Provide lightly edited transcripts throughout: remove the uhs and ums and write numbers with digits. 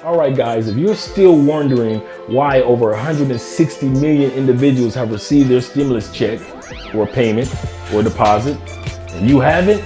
All right, guys, if you're still wondering why over 160 million individuals have received their stimulus check or payment or deposit, and you haven't,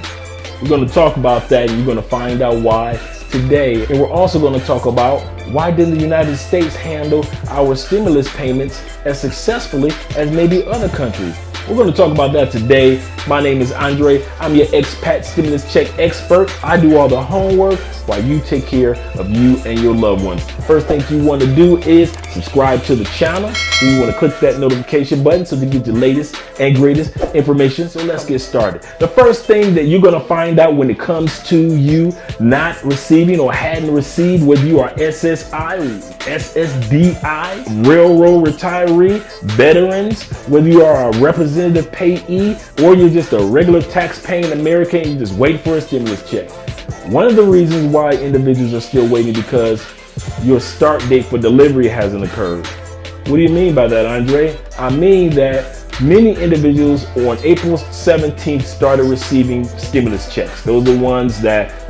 we're going to talk about that, and you're going to find out why today. And we're also going to talk about why didn't the United States handle our stimulus payments as successfully as maybe other countries. We're going to talk about that today. My name is Andre. I'm your expat stimulus check expert. I do all the homework while you take care of you and your loved ones. First thing you want to do is subscribe to the channel. You want to click that notification button so to get the latest and greatest information. So let's get started. The first thing that you're going to find out when it comes to you not receiving or hadn't received, whether you are SSI, SSDI, railroad retiree, veterans, whether you are a representative payee, or you're just a regular tax-paying American and you just wait for a stimulus check. One of the reasons why individuals are still waiting because your start date for delivery hasn't occurred. What do you mean by that, Andre? I mean that many individuals on April 17th started receiving stimulus checks. Those are ones that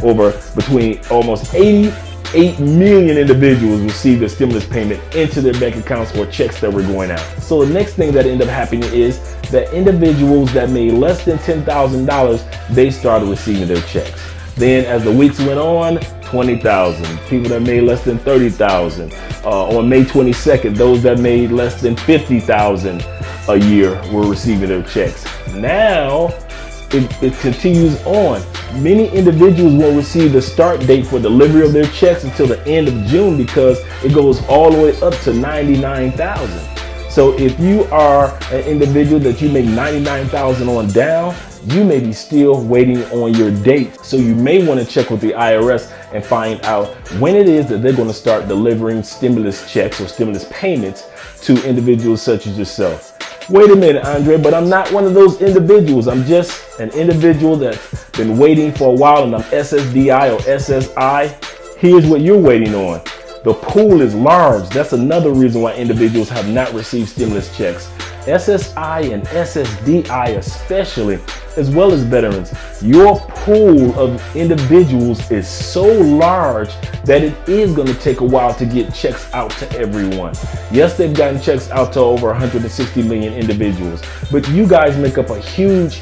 between almost 88 million individuals received a stimulus payment into their bank accounts or checks that were going out. So the next thing that ended up happening is that individuals that made less than $10,000, they started receiving their checks. Then as the weeks went on, 20,000. People that made less than 30,000. On May 22nd, those that made less than 50,000 a year were receiving their checks. Now, it continues on. Many individuals won't receive the start date for delivery of their checks until the end of June because it goes all the way up to 99,000. So if you are an individual that you make 99,000 on down, you may be still waiting on your date. So you may want to check with the IRS and find out when it is that they're going to start delivering stimulus checks or stimulus payments to individuals such as yourself. Wait a minute, Andre, but I'm not one of those individuals. I'm just an individual that's been waiting for a while and I'm SSDI or SSI. Here's what you're waiting on. The pool is large. That's another reason why individuals have not received stimulus checks. SSI and SSDI especially, as well as veterans, your pool of individuals is so large that it is going to take a while to get checks out to everyone. Yes, they've gotten checks out to over 160 million individuals, but you guys make up a huge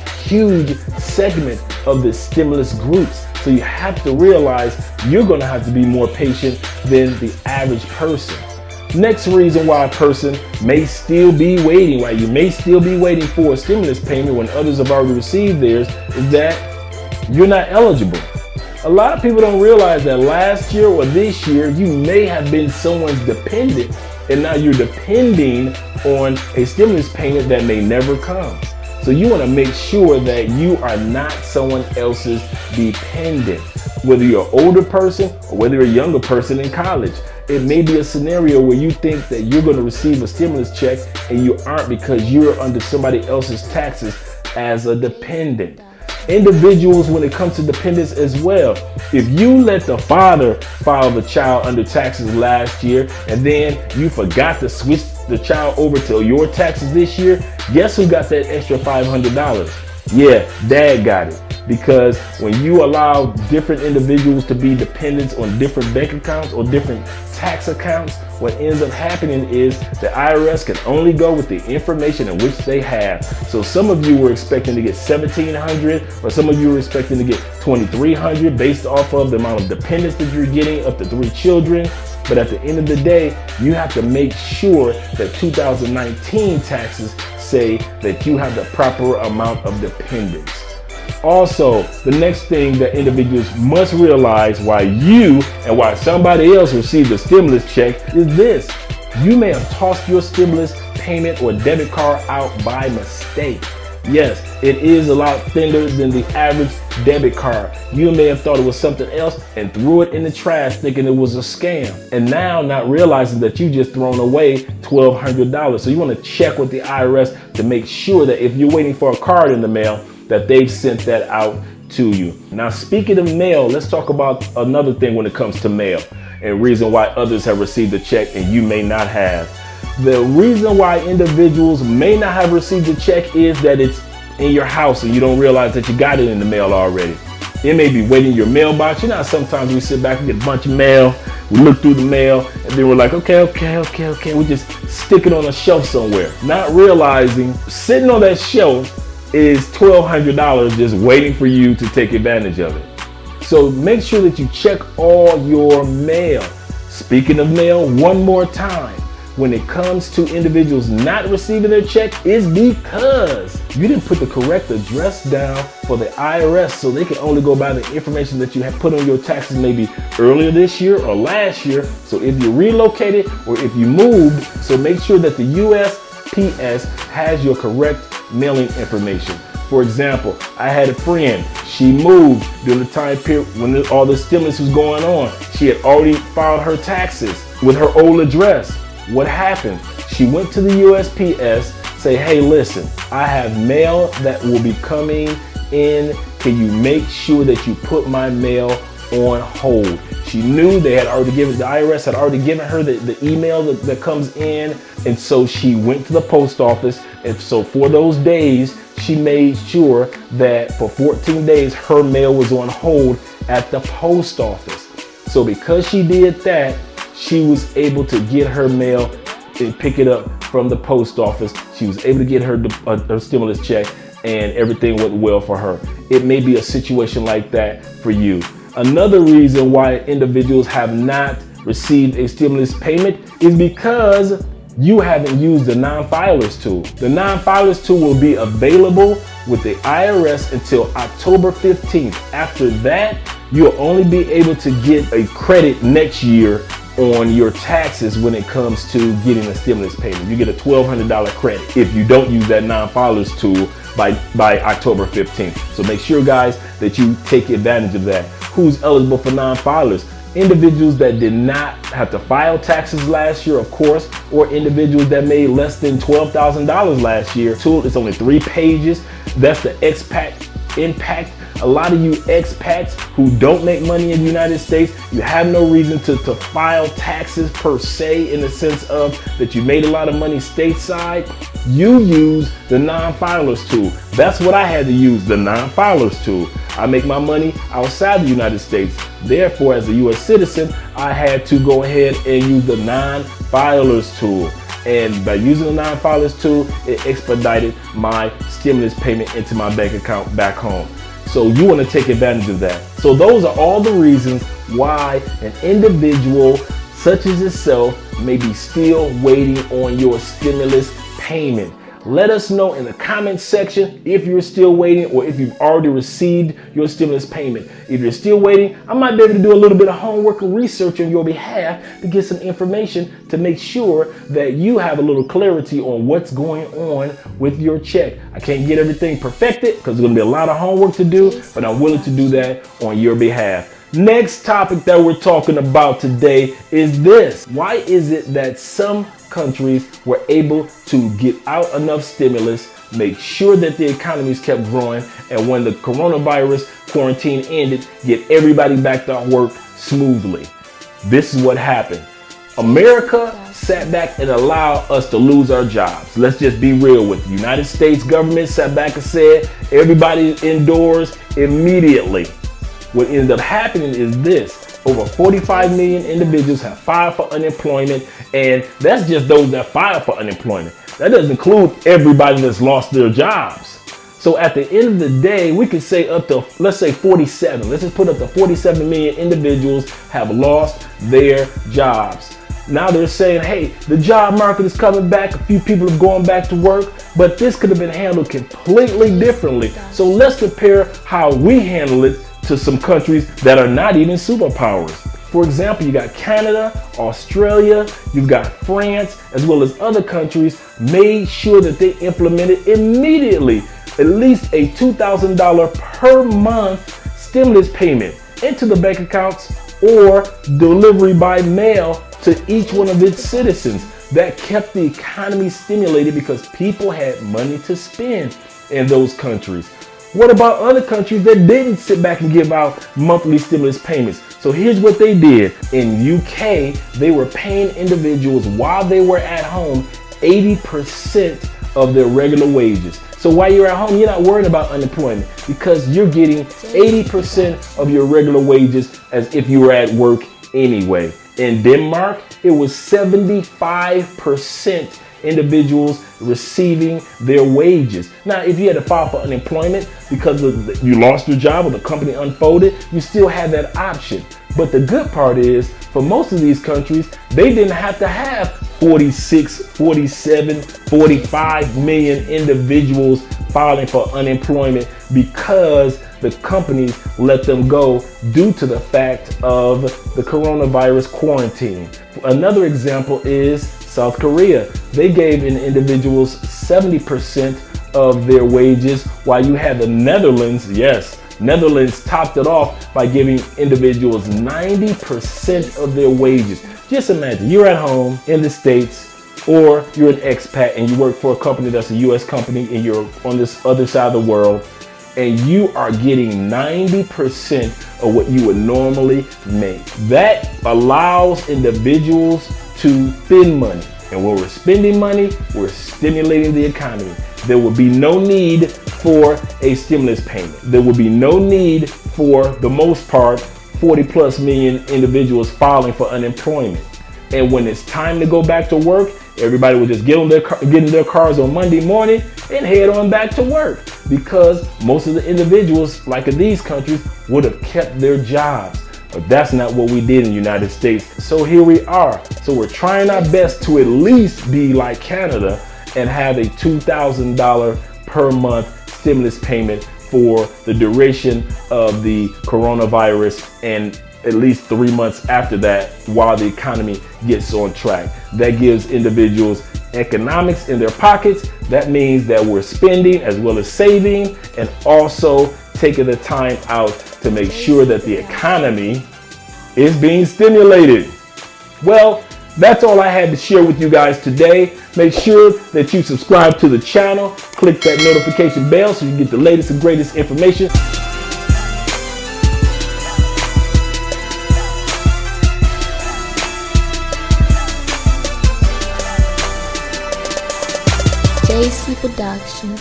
segment of the stimulus groups. So you have to realize you're going to have to be more patient than the average person. Next reason why a person may still be waiting, why you may still be waiting for a stimulus payment when others have already received theirs, is that you're not eligible. A lot of people don't realize that last year or this year, you may have been someone's dependent, and now you're depending on a stimulus payment that may never come. So you want to make sure that you are not someone else's dependent. Whether you're an older person or whether you're a younger person in college, it may be a scenario where you think that you're going to receive a stimulus check and you aren't because you're under somebody else's taxes as a dependent. Individuals, when it comes to dependents as well, if you let the father file the child under taxes last year and then you forgot to switch the child over to your taxes this year, guess who got that extra $500? Yeah, dad got it. Because when you allow different individuals to be dependents on different bank accounts or different tax accounts, what ends up happening is the IRS can only go with the information in which they have. So some of you were expecting to get $1,700, or some of you were expecting to get $2,300 based off of the amount of dependents that you're getting, up to 3 children. But at the end of the day, you have to make sure that 2019 taxes say that you have the proper amount of dependents. Also, the next thing that individuals must realize why you and why somebody else received a stimulus check is this. You may have tossed your stimulus payment or debit card out by mistake. Yes, it is a lot thinner than the average debit card. You may have thought it was something else and threw it in the trash thinking it was a scam. And now not realizing that you just thrown away $1,200. So you want to check with the IRS to make sure that if you're waiting for a card in the mail, that they've sent that out to you. Now, speaking of mail, let's talk about another thing when it comes to mail and reason why others have received a check and you may not have. The reason why individuals may not have received a check is that it's in your house and you don't realize that you got it in the mail already. It may be waiting in your mailbox. You know how sometimes we sit back and get a bunch of mail, we look through the mail, and then we're like, okay, we just stick it on a shelf somewhere. Not realizing sitting on that shelf is $1,200 just waiting for you to take advantage of it. So make sure that you check all your mail. Speaking of mail, one more time. When it comes to individuals not receiving their check, is because you didn't put the correct address down for the IRS, so they can only go by the information that you have put on your taxes maybe earlier this year or last year. So if you relocated or if you moved, so make sure that the USPS has your correct mailing information. For example, I had a friend, she moved during the time period when all the stimulus was going on. She had already filed her taxes with her old address. What happened? She went to the USPS, say, hey, listen, I have mail that will be coming in. Can you make sure that you put my mail on hold? She knew they had already given, the IRS had already given her the email that comes in. And so she went to the post office. And so for those days, she made sure that for 14 days, her mail was on hold at the post office. So because she did that, she was able to get her mail and pick it up from the post office. She was able to get her stimulus check, and everything went well for her. It may be a situation like that for you. Another reason why individuals have not received a stimulus payment is because you haven't used the non-filers tool. The non-filers tool will be available with the IRS until October 15th. After that, you'll only be able to get a credit next year on your taxes when it comes to getting a stimulus payment. You get a $1,200 credit if you don't use that non-filers tool by October 15th. So make sure, guys, that you take advantage of that. Who's eligible for non-filers? Individuals that did not have to file taxes last year, of course, or individuals that made less than $12,000 last year. Tool is only 3 pages. That's the expat impact. A lot of you expats who don't make money in the United States, you have no reason to file taxes per se, in the sense of that you made a lot of money stateside. You use the non-filers tool. That's what I had to use, the non-filers tool. I make my money outside the United States. Therefore, as a U.S. citizen, I had to go ahead and use the non-filers tool. And by using the non-filers tool, it expedited my stimulus payment into my bank account back home. So you want to take advantage of that. So those are all the reasons why an individual such as yourself may be still waiting on your stimulus payment. Let us know in the comment section if you're still waiting or if you've already received your stimulus payment. If you're still waiting, I might be able to do a little bit of homework and research on your behalf to get some information to make sure that you have a little clarity on what's going on with your check. I can't get everything perfected because there's going to be a lot of homework to do, but I'm willing to do that on your behalf. Next topic that we're talking about today is this. Why is it that some countries were able to get out enough stimulus, make sure that the economies kept growing, and when the coronavirus quarantine ended, get everybody back to work smoothly? This is what happened. America sat back and allowed us to lose our jobs. Let's just be real with the United States government sat back and said, everybody indoors immediately. What ended up happening is this. Over 45 million individuals have filed for unemployment, and that's just those that filed for unemployment. That doesn't include everybody that's lost their jobs. So at the end of the day, we could say up to, let's say 47. Let's just put up to 47 million individuals have lost their jobs. Now they're saying, hey, the job market is coming back. A few people are going back to work, but this could have been handled completely differently. So let's compare how we handle it to some countries that are not even superpowers. For example, you got Canada, Australia, you've got France, as well as other countries made sure that they implemented immediately at least a $2,000 per month stimulus payment into the bank accounts or delivery by mail to each one of its citizens. That kept the economy stimulated because people had money to spend in those countries. What about other countries that didn't sit back and give out monthly stimulus payments? So here's what they did. In UK, they were paying individuals while they were at home 80% of their regular wages. So while you're at home, you're not worried about unemployment because you're getting 80% of your regular wages as if you were at work anyway. In Denmark, it was 75% individuals receiving their wages. Now, if you had to file for unemployment because you lost your job or the company unfolded, you still had that option. But the good part is, for most of these countries, they didn't have to have 46, 47, 45 million individuals filing for unemployment because the companies let them go due to the fact of the coronavirus quarantine. Another example is South Korea. They gave individuals 70% of their wages, while you had the Netherlands, yes, Netherlands topped it off by giving individuals 90% of their wages. Just imagine you're at home in the States, or you're an expat and you work for a company that's a US company and you're on this other side of the world, and you are getting 90% of what you would normally make. That allows individuals to spend money. And when we're spending money, we're stimulating the economy. There will be no need for a stimulus payment. There will be no need for, the most part, 40 plus million individuals filing for unemployment. And when it's time to go back to work, everybody will just get in their cars on Monday morning and head on back to work, because most of the individuals, like in these countries, would have kept their jobs. But that's not what we did in the United States. So here we are. So we're trying our best to at least be like Canada and have a $2,000 per month stimulus payment for the duration of the coronavirus, and at least 3 months after that, while the economy gets on track. That gives individuals economics in their pockets. That means that we're spending as well as saving, and also taking the time out to make sure that the economy is being stimulated. Well, that's all I had to share with you guys today. Make sure that you subscribe to the channel, click that notification bell so you get the latest and greatest information. JC Production.